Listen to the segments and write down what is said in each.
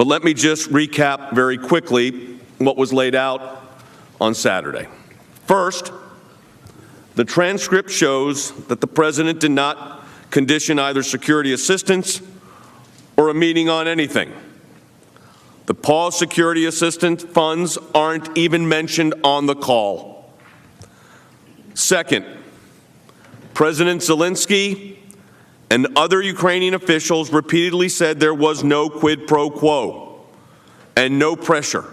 But let me just recap very quickly what was laid out on Saturday. First, the transcript shows that the president did not condition either security assistance or a meeting on anything. The paused security assistance funds aren't even mentioned on the call. Second, President Zelensky and other Ukrainian officials repeatedly said there was no quid pro quo and no pressure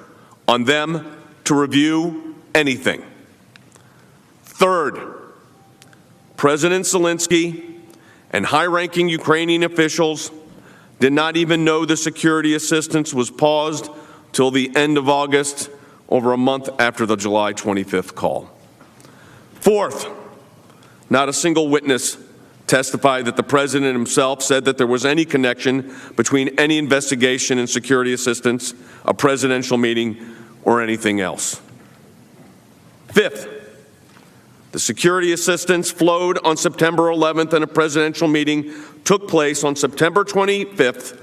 on them to review anything. Third, President Zelensky and high-ranking Ukrainian officials did not even know the security assistance was paused till the end of August, over a month after the July 25th call. Fourth, not a single witness testified that the president himself said that there was any connection between any investigation and security assistance, a presidential meeting, or anything else. Fifth, the security assistance flowed on September 11th and a presidential meeting took place on September 25th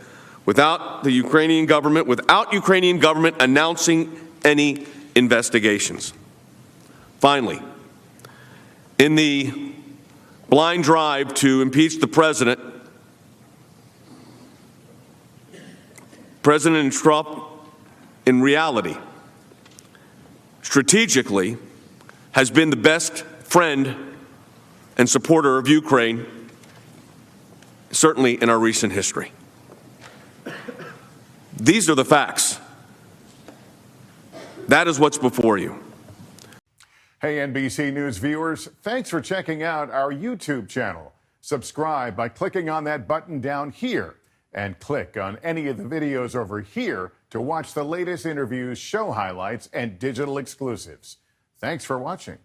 without Ukrainian government announcing any investigations. Finally, in the blind drive to impeach the president, President Trump, in reality, strategically, has been the best friend and supporter of Ukraine, certainly in our recent history. These are the facts. That is what's before you. Hey, NBC News viewers, thanks for checking out our YouTube channel. Subscribe by clicking on that button down here and click on any of the videos over here to watch the latest interviews, show highlights, and digital exclusives. Thanks for watching.